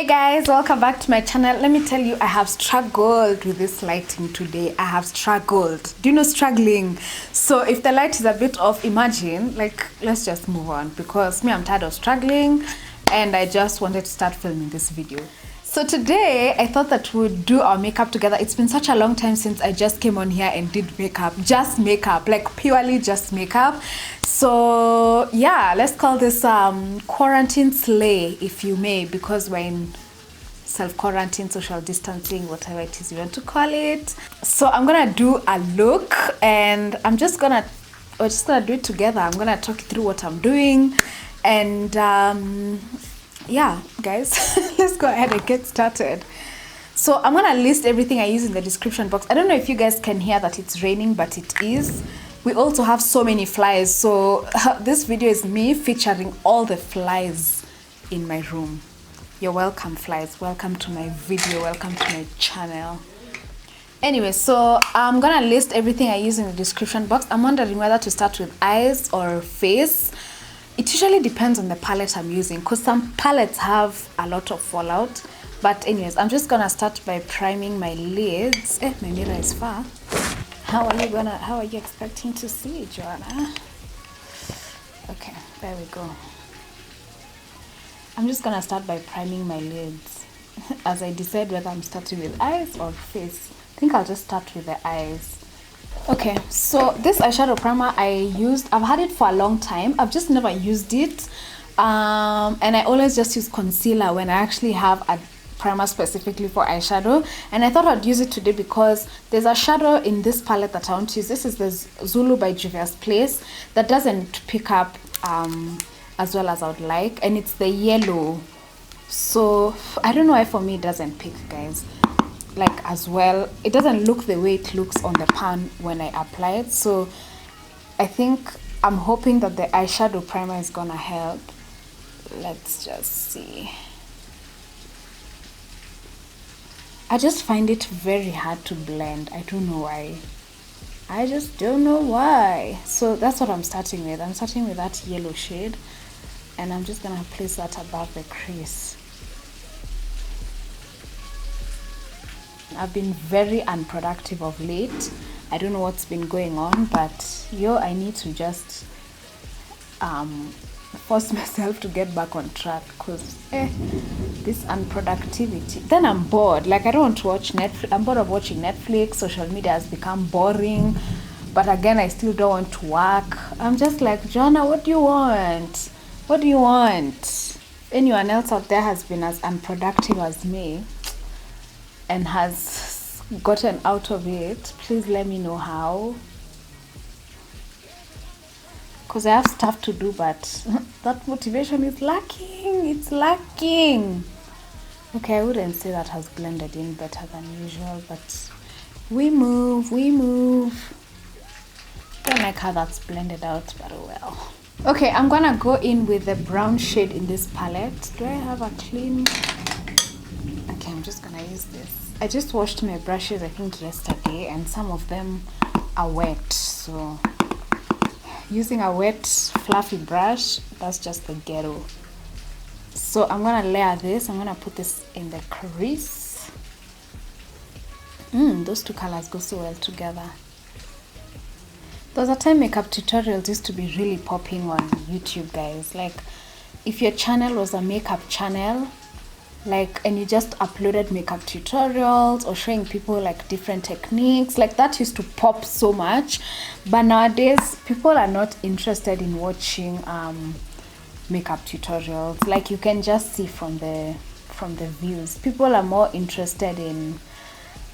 Hey guys, welcome back to my channel. Let me tell you, I have struggled with this lighting today. I have struggled. Do you know struggling? So if the light is a bit off, imagine, like, let's just move on, because me, I'm tired of struggling and I just wanted to start filming this video. So today I thought that we'd do our makeup together. It's been such a long time since I just came on here and did makeup, just makeup, like purely just makeup. So yeah, let's call this quarantine slay, if you may, because we're in self-quarantine, social distancing, whatever it is you want to call it. So I'm gonna do a look and we're just gonna do it together. I'm gonna talk you through what I'm doing and yeah guys, let's go ahead and get started. So I'm gonna list everything I use in the description box. I don't know if you guys can hear that it's raining, but it is. We also have so many flies, so this video is me featuring all the flies in my room. You're welcome, flies. Welcome to my video, welcome to my channel. Anyway, so I'm gonna list everything I use in the description box. I'm wondering whether to start with eyes or face. It usually depends on the palette I'm using, because some palettes have a lot of fallout. But anyways, I'm just gonna start by priming my lids. My mirror is far. How are you expecting to see it, Joanna? Okay, there we go. I'm just gonna start by priming my lids as I decide whether I'm starting with eyes or face. I think I'll just start with the eyes. Okay, so this eyeshadow primer I've had it for a long time. I've just never used it, and I always just use concealer when I actually have a primer specifically for eyeshadow. And I thought I'd use it today because there's a shadow in this palette that I want to use. This is the Zulu by Juvia's Place that doesn't pick up as well as I would like, and it's the yellow. So I don't know why for me it doesn't pick, guys, like as well. It doesn't look the way it looks on the pan when I apply it. So I think I'm hoping that the eyeshadow primer is gonna help. Let's just see. I just find it very hard to blend. I don't know why. I just don't know why. So that's what I'm starting with. I'm starting with that yellow shade, and I'm just gonna place that above the crease. I've been very unproductive of late. I don't know what's been going on, but I need to just force myself to get back on track, because this unproductivity, then I'm bored. Like, I don't want to watch Netflix. I'm bored of watching Netflix. Social media has become boring, but again, I still don't want to work. I'm just like, Joanna, what do you want? What do you want? If anyone else out there has been as unproductive as me and has gotten out of it, please let me know how, because I have stuff to do, but that motivation is lacking. It's lacking. Okay, I wouldn't say that has blended in better than usual, but we move. Don't like how that's blended out, but oh well. Okay, I'm gonna go in with the brown shade in this palette. Do I have a clean? Okay, I'm just gonna use this. I just washed my brushes, I think yesterday, and some of them are wet, so using a wet fluffy brush, that's just the ghetto. So I'm gonna layer this. I'm gonna put this in the crease. Those two colors go so well together. There was a time makeup tutorials used to be really popping on YouTube, guys. Like, if your channel was a makeup channel, like, and you just uploaded makeup tutorials or showing people like different techniques, like, that used to pop so much. But nowadays people are not interested in watching makeup tutorials. Like, you can just see from the views. People are more interested in,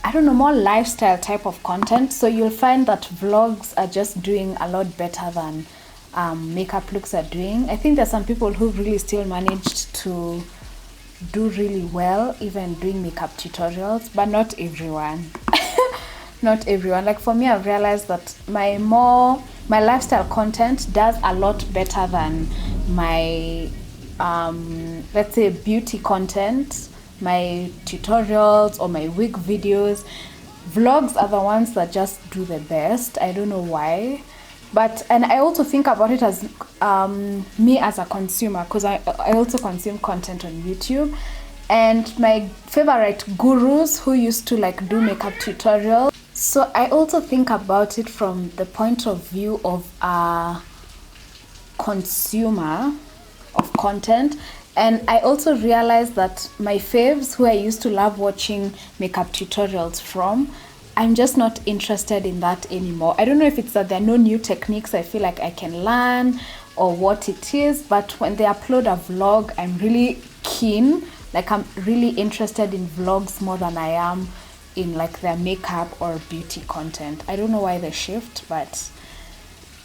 I don't know, more lifestyle type of content. So you'll find that vlogs are just doing a lot better than makeup looks are doing. I think there's some people who really still managed to do really well even doing makeup tutorials, but not everyone. Not everyone. Like, for me, I've realized that my lifestyle content does a lot better than my let's say beauty content, my tutorials or my wig videos. Vlogs are the ones that just do the best. I don't know why. But, and I also think about it as me as a consumer, because I also consume content on YouTube. and my favorite gurus who used to like do makeup tutorials. So I also think about it from the point of view of a consumer of content. And I also realized that my faves, who I used to love watching makeup tutorials from, I'm just not interested in that anymore. I don't know if it's that there are no new techniques I feel like I can learn or what it is, but when they upload a vlog, I'm really keen. Like, I'm really interested in vlogs more than I am in like their makeup or beauty content. I don't know why the shift, but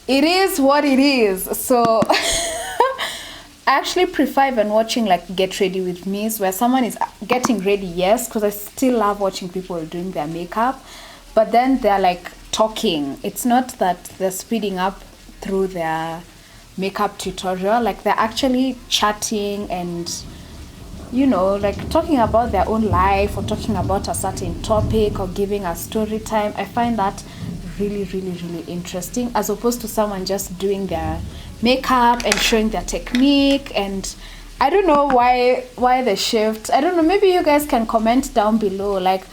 it is what it is. So I actually prefer even watching like Get Ready With Me's, where someone is getting ready, yes, because I still love watching people doing their makeup, but then they're like talking. It's not that they're speeding up through their makeup tutorial, like they're actually chatting and, you know, like talking about their own life or talking about a certain topic or giving a story time. I find that really, really, really interesting, as opposed to someone just doing their makeup and showing their technique. And I don't know why the shift. I don't know, maybe you guys can comment down below. Like,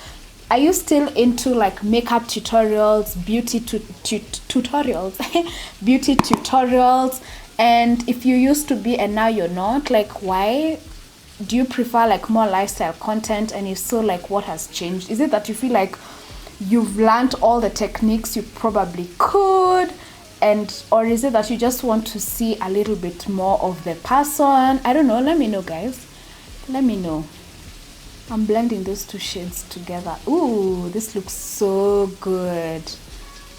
are you still into like makeup tutorials, beauty tutorials beauty tutorials? And if you used to be and now you're not, like, why? Do you prefer like more lifestyle content? And if so, like, what has changed? Is it that you feel like you've learned all the techniques you probably could, and or is it that you just want to see a little bit more of the person? I don't know. Let me know, guys. Let me know. I'm blending those two shades together. Ooh, this looks so good.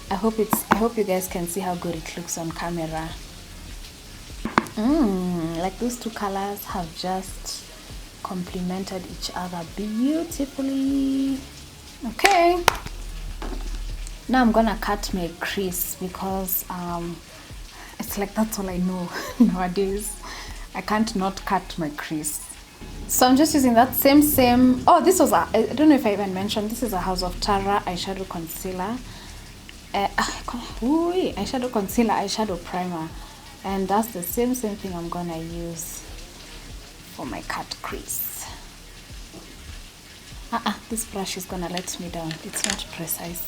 I hope you guys can see how good it looks on camera. Like, those two colors have just complemented each other beautifully. Okay, now I'm gonna cut my crease, because it's like that's all I know nowadays. I can't not cut my crease. So I'm just using that same. Oh, this was I don't know if I even mentioned, this is a House of Tara eyeshadow concealer. Eyeshadow concealer, eyeshadow primer, and that's the same thing I'm gonna use for my cut crease. This brush is gonna let me down. It's not precise.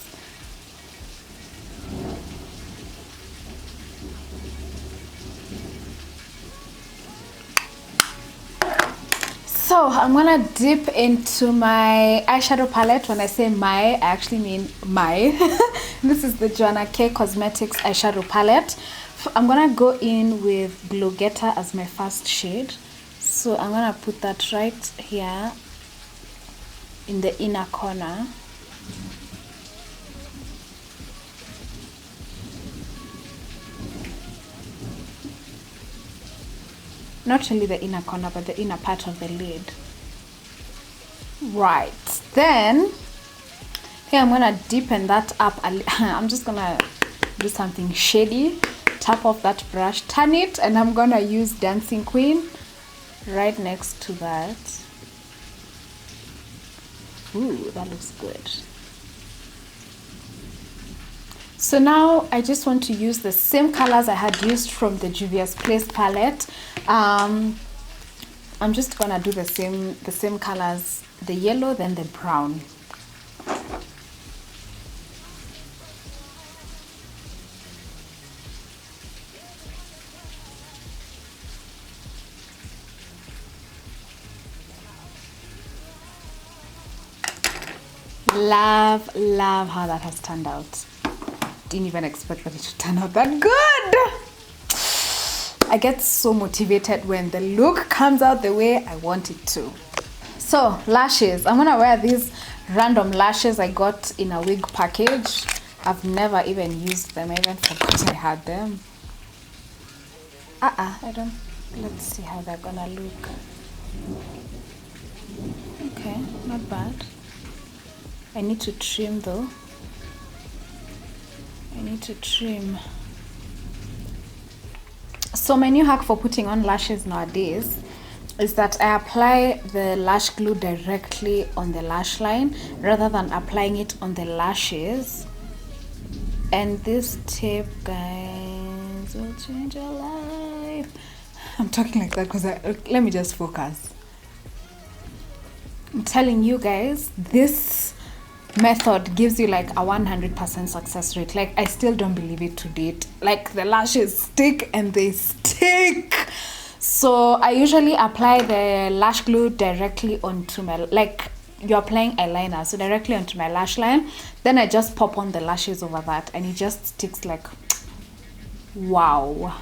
So I'm gonna dip into my eyeshadow palette. When I say my, I actually mean my. This is the Joanna K Cosmetics eyeshadow palette. I'm gonna go in with Glow Getter as my first shade. So I'm gonna put that right here in the inner corner. Not really the inner corner, but the inner part of the lid. Right, then here I'm gonna deepen that up. I'm just gonna do something shady. Tap off that brush, turn it, and I'm gonna use Dancing Queen right next to that. Ooh, that looks good. So now I just want to use the same colors I had used from the Juvia's Place palette. I'm just gonna do the same colors, the yellow, then the brown. Love how that has turned out. Didn't even expect that it should turn out that good. I get so motivated when the look comes out the way I want it to. So lashes, I'm gonna wear these random lashes I got in a wig package. I've never even used them. I even forgot I had them. Let's see how they're gonna look. Okay, not bad. I need to trim though. I need to trim. So my new hack for putting on lashes nowadays is that I apply the lash glue directly on the lash line rather than applying it on the lashes. And this tip, guys, will change your life. I'm talking like that because let me just focus. I'm telling you guys, this method gives you like a 100% success rate. Like, I still don't believe it to date. Like, the lashes stick and they stick. So I usually apply the lash glue directly onto my, like, you're applying eyeliner, so directly onto my lash line. Then I just pop on the lashes over that, and it just sticks like wow.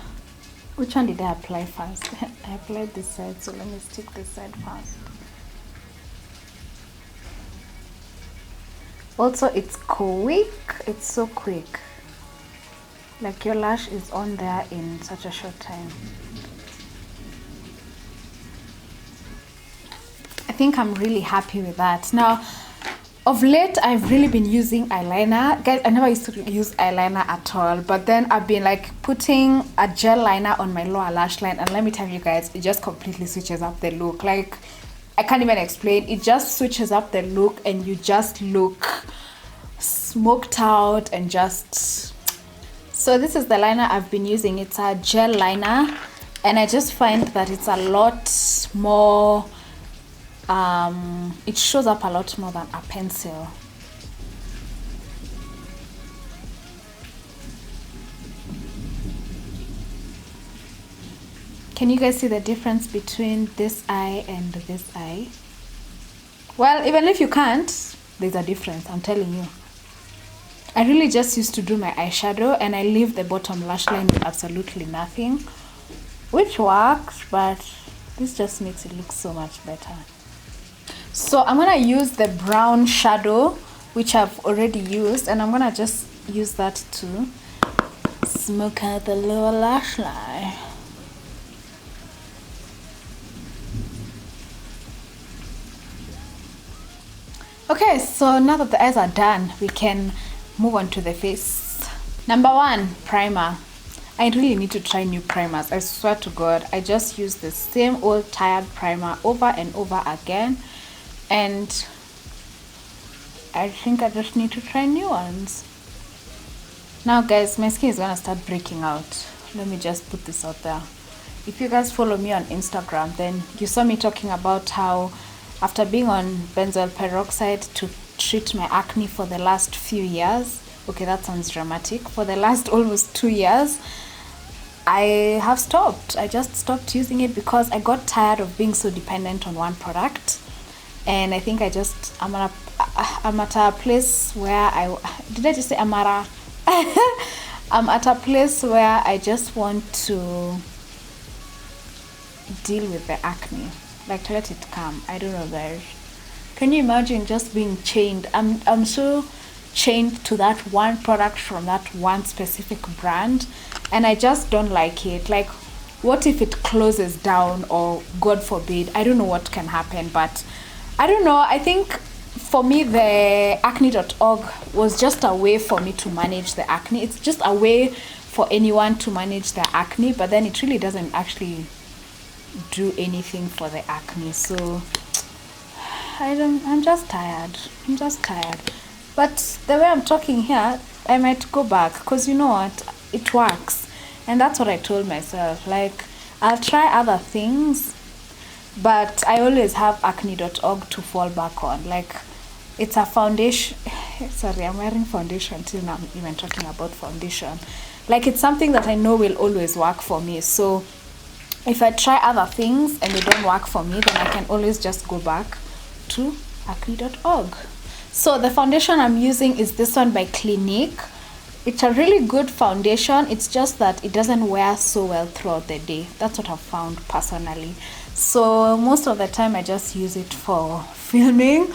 Which one did I apply first? I applied this side, so let me stick this side first. Also, it's quick. It's so quick. Like, your lash is on there in such a short time. I think I'm really happy with that. Now, of late, I've really been using eyeliner. Guys, I never used to use eyeliner at all. But then I've been like putting a gel liner on my lower lash line. And let me tell you guys, it just completely switches up the look. Like, I can't even explain. It just switches up the look and you just look smoked out and just... So this is the liner I've been using. It's a gel liner. And I just find that it's a lot more... it shows up a lot more than a pencil. Can you guys see the difference between this eye and this eye? Well, even if you can't, there's a difference, I'm telling you. I really just used to do my eyeshadow and I leave the bottom lash line with absolutely nothing, which works, but this just makes it look so much better. So I'm gonna use the brown shadow, which I've already used, and I'm gonna just use that to smoke out the lower lash line. Okay, so now that the eyes are done, we can move on to the face. Number 1, primer. I really need to try new primers. I swear to God, I just use the same old tired primer over and over again. And I think I just need to try new ones. Now guys, my skin is gonna start breaking out. Let me just put this out there. If you guys follow me on Instagram, then you saw me talking about how after being on benzoyl peroxide to treat my acne for the last few years, okay, that sounds dramatic, for the last almost 2 years, I have stopped. I just stopped using it because I got tired of being so dependent on one product. And I think I'm at a place where did I just say Amara? I'm at a place where I just want to deal with the acne, like to let it come. I don't know, guys. Can you imagine just being chained? I'm so chained to that one product from that one specific brand, and I just don't like it. Like, what if it closes down, or God forbid, I don't know what can happen, but I don't know. I think for me, the acne.org was just a way for me to manage the acne. It's just a way for anyone to manage their acne, but then it really doesn't actually do anything for the acne. So I'm just tired. But the way I'm talking here, I might go back, because you know what? It works. And that's what I told myself. Like, I'll try other things, but I always have acne.org to fall back on. Like, it's a foundation. Sorry, I'm wearing foundation till now. I'm even talking about foundation. Like, it's something that I know will always work for me. So if I try other things and they don't work for me, then I can always just go back to acne.org. So the foundation I'm using is this one by Clinique. It's a really good foundation. It's just that it doesn't wear so well throughout the day. That's what I've found personally. So most of the time I just use it for filming,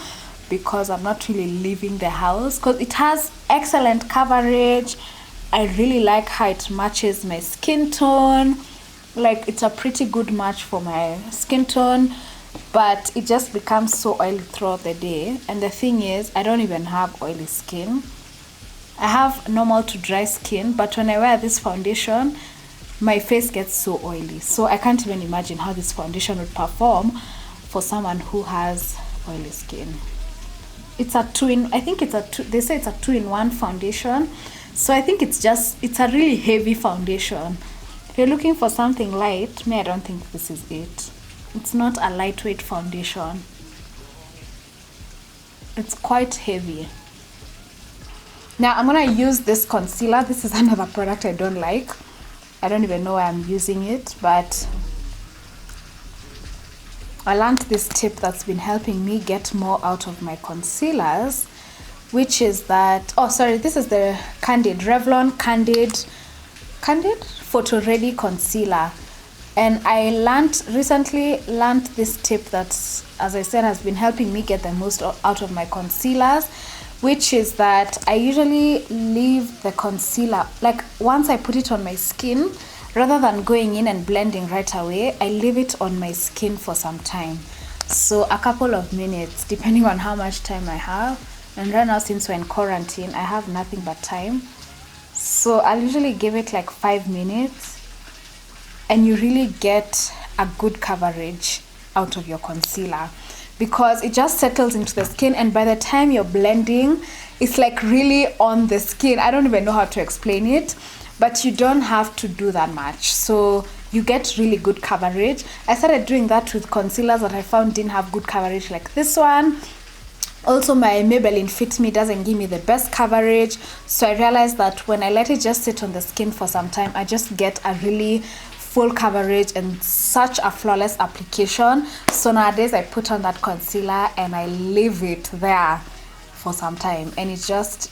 because I'm not really leaving the house, because it has excellent coverage. I really like how it matches my skin tone. Like, it's a pretty good match for my skin tone, but it just becomes so oily throughout the day. And the thing is, I don't even have oily skin. I have normal to dry skin, but when I wear this foundation, my face gets so oily. So I can't even imagine how this foundation would perform for someone who has oily skin. It's a they say it's a 2-in-1 foundation. So I think it's a really heavy foundation. If you're looking for something light, I don't think this is it. It's not a lightweight foundation. It's quite heavy. Now I'm gonna use this concealer. This is another product I don't like. I don't even know why I'm using it, but I learned this tip that's been helping me get more out of my concealers, which is that, oh sorry, this is the Candid, Revlon Candid Photo Ready Concealer. And I recently learned this tip that, as I said, has been helping me get the most out of my concealers, which is that I usually leave the concealer, like once I put it on my skin, rather than going in and blending right away, I leave it on my skin for some time. So a couple of minutes, depending on how much time I have. And right now, since we're in quarantine, I have nothing but time. So I'll usually give it like 5 minutes, and you really get a good coverage out of your concealer, because it just settles into the skin, and by the time you're blending, it's like really on the skin. I don't even know how to explain it, but you don't have to do that much, so you get really good coverage. I started doing that with concealers that I found didn't have good coverage, like this one. Also, my Maybelline Fit Me doesn't give me the best coverage, so I realized that when I let it just sit on the skin for some time, I just get a really full coverage and such a flawless application. So nowadays I put on that concealer and I leave it there for some time, and it's just,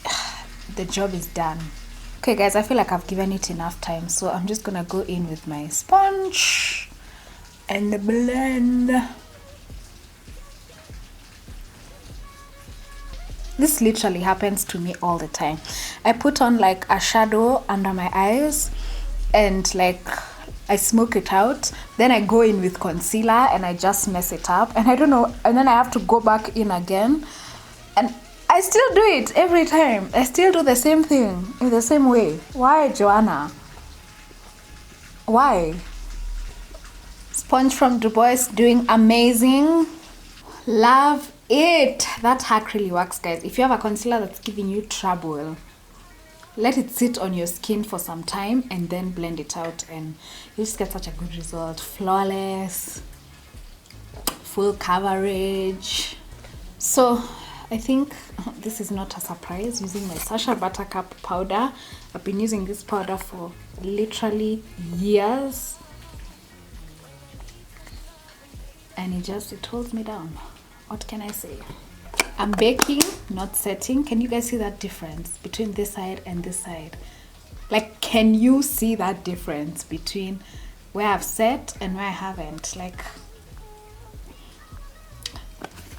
the job is done. Okay guys, I feel like I've given it enough time, so I'm just gonna go in with my sponge and blend. This literally happens to me all the time. I put on like a shadow under my eyes and like I smoke it out, then I go in with concealer and I just mess it up, and I don't know, and then I have to go back in again, and I still do it every time. I still do the same thing in the same way. Why, Joanna? Why? Sponge from Du Bois doing amazing. Love it. That hack really works, guys. If you have a concealer that's giving you trouble, let it sit on your skin for some time and then blend it out, and you just get such a good result. Flawless, full coverage. So I think this is not a surprise, using my Sacha Buttercup powder. I've been using this powder for literally years, and it holds me down. What can I say? I'm baking, not setting. Can you guys see that difference between this side and this side? Like, can you see that difference between where I've set and where I haven't? Like,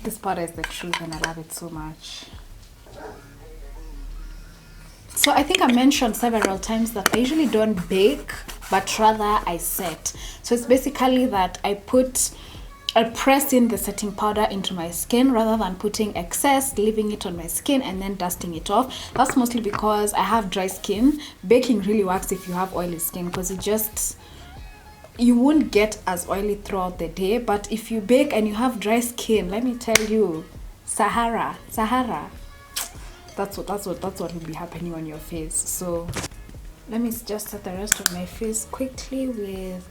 this powder is the truth and I love it so much. So I think I mentioned several times that I usually don't bake, but rather I set. So it's basically that I press in the setting powder into my skin rather than putting excess, leaving it on my skin and then dusting it off. That's mostly because I have dry skin. Baking really works if you have oily skin, because you won't get as oily throughout the day. But if you bake and you have dry skin, let me tell you, Sahara, that's what will be happening on your face. So let me just set the rest of my face quickly with,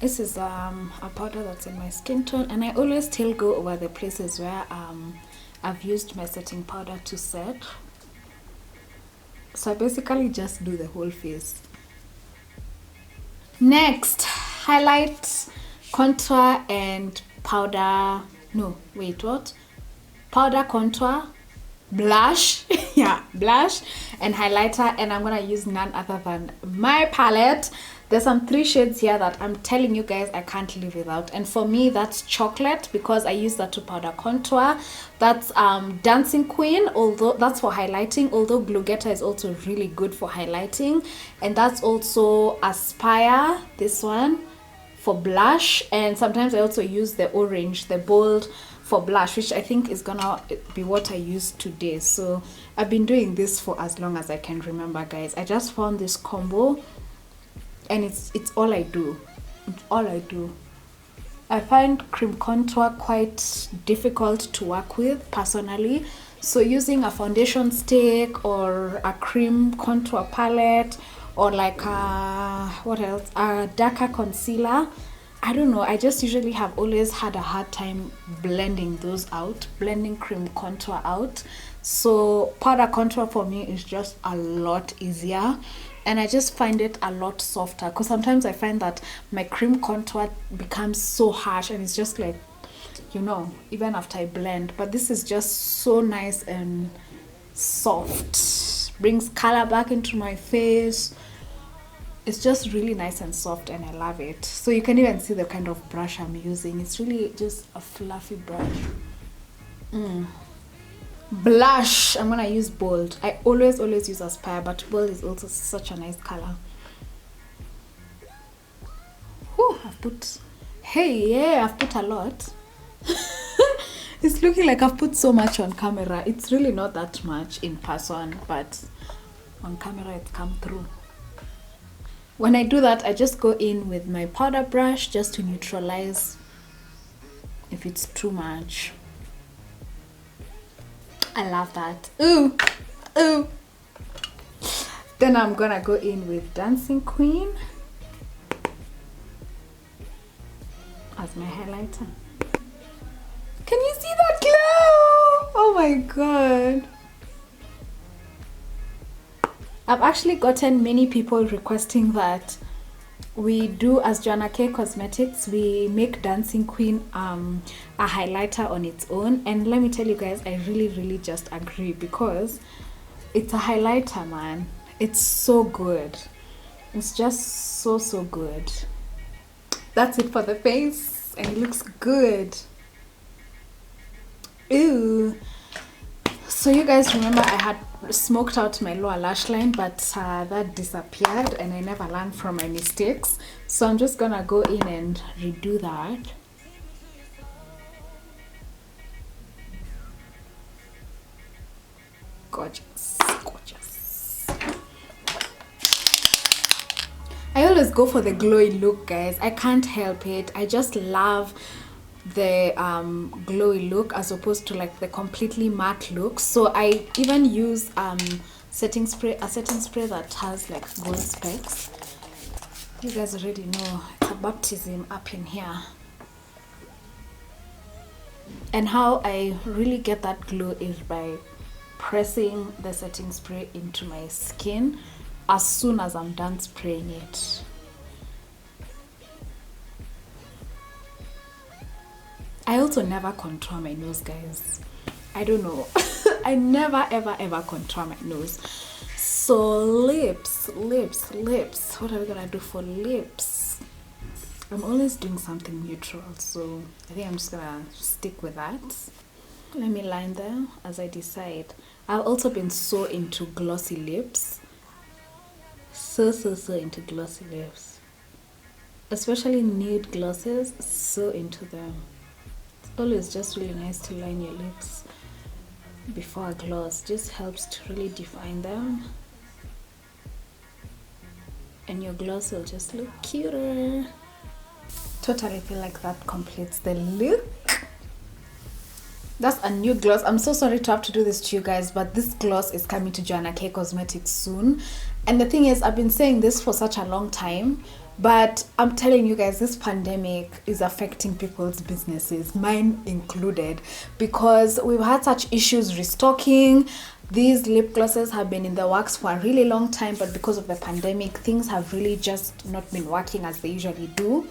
this is a powder that's in my skin tone, and I always still go over the places where I've used my setting powder to set. So I basically just do the whole face. Next, highlight, contour and powder. No, wait, what? Powder, contour, blush. Yeah, blush and highlighter, and I'm gonna use none other than my palette. There's some 3 shades here that I'm telling you guys I can't live without, and for me that's chocolate, because I use that to powder contour. That's Dancing Queen, although that's for highlighting, although Glue Getter is also really good for highlighting. And that's also Aspire, this one, for blush. And sometimes I also use the orange, the bold, for blush, which I think is gonna be what I use today. So I've been doing this for as long as I can remember, guys. I just found this combo and it's all I do. It's all I do. I find cream contour quite difficult to work with personally, so using a foundation stick or a cream contour palette or like what else, a darker concealer, I don't know, I just usually have always had a hard time blending those out, blending cream contour out. So powder contour for me is just a lot easier, and I just find it a lot softer, because sometimes I find that my cream contour becomes so harsh and it's just like, you know, even after I blend. But this is just so nice and soft, brings color back into my face. It's just really nice and soft, and I love it. So you can even see the kind of brush I'm using. It's really just a fluffy brush. Blush, I'm gonna use Bold. I always use Aspire, but Bold is also such a nice color. Whew, I've put a lot. It's looking like I've put so much on camera. It's really not that much in person, but on camera it's come through. When I do that, I just go in with my powder brush just to neutralize if it's too much. I love that. Ooh, ooh. Then I'm gonna go in with Dancing Queen as my highlighter. Can you see that glow? Oh my god. I've actually gotten many people requesting that we do, as Joanna K Cosmetics, we make Dancing Queen a highlighter on its own. And let me tell you guys, I really just agree, because it's a highlighter, man. It's so good. It's just so good. That's it for the face, and it looks good. Ooh. So you guys remember I had smoked out my lower lash line, but that disappeared and I never learned from my mistakes. So I'm just gonna go in and redo that. Gorgeous, gorgeous. I always go for the glowy look, guys. I can't help it. I just love the glowy look as opposed to like the completely matte look. So I even use setting spray that has like gold specks. You guys already know it's a baptism up in here. And how I really get that glow is by pressing the setting spray into my skin as soon as I'm done spraying it. I also never contour my nose, guys. I don't know. I never ever contour my nose. So lips. What are we gonna do for lips? I'm always doing something neutral, so I think I'm just gonna stick with that. Let me line them as I decide. I've also been so into glossy lips. So into glossy lips. Especially nude glosses, so into them. Always just really nice to line your lips before a gloss. Just helps to really define them, and your gloss will just look cuter. Totally feel like that completes the look. That's a new gloss. I'm so sorry to have to do this to you guys, but this gloss is coming to Joanna K Cosmetics soon. And the thing is, I've been saying this for such a long time, but I'm telling you guys, this pandemic is affecting people's businesses, mine included, because we've had such issues restocking. These lip glosses have been in the works for a really long time, but because of the pandemic, things have really just not been working as they usually do.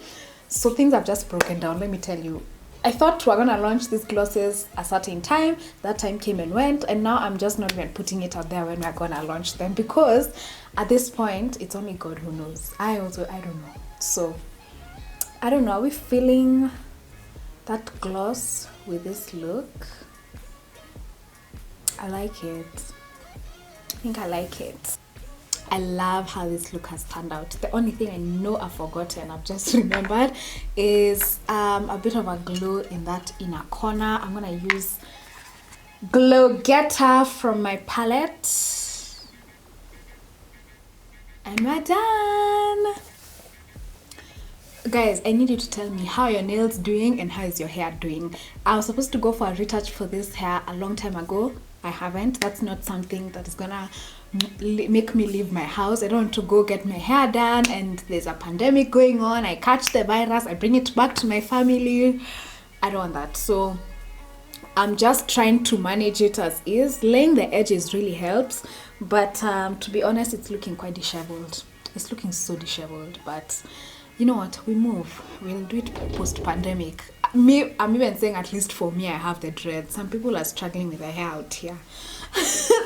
So things have just broken down, let me tell you. I thought we were gonna launch these glosses a certain time. That time came and went, and now I'm just not even putting it out there when we're gonna launch them, because at this point it's only God who knows. I don't know. So I don't know, are we feeling that gloss with this look? I like it. I think I like it. I love how this look has turned out. The only thing I know I've forgotten, I've just remembered, is a bit of a glow in that inner corner. I'm gonna use Glow Getter from my palette, and we're done. Guys, I need you to tell me how your nails doing and how is your hair doing. I was supposed to go for a retouch for this hair a long time ago. I haven't. That's not something that is gonna make me leave my house. I don't want to go get my hair done and there's a pandemic going on. I catch the virus, I bring it back to my family. I don't want that. So I'm just trying to manage it as is. Laying the edges really helps, but to be honest, it's looking quite disheveled. It's looking so disheveled, but you know what, we'll do it post-pandemic. I'm even saying, at least for me, I have the dread. Some people are struggling with their hair out here.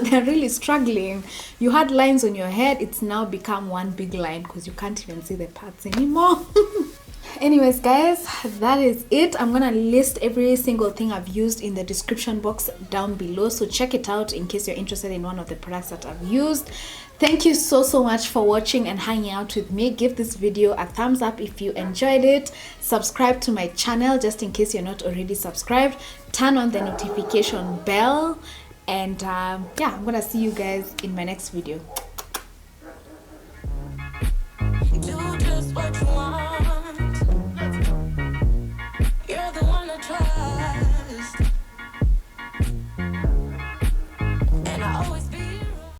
They're really struggling. You had lines on your head, it's now become one big line because you can't even see the parts anymore. Anyways guys, that is it. I'm gonna list every single thing I've used in the description box down below, so check it out in case you're interested in one of the products that I've used. Thank you so much for watching and hanging out with me. Give this video a thumbs up if you enjoyed it. Subscribe to my channel just in case you're not already subscribed. Turn on the notification bell, and yeah, I'm gonna see you guys in my next video.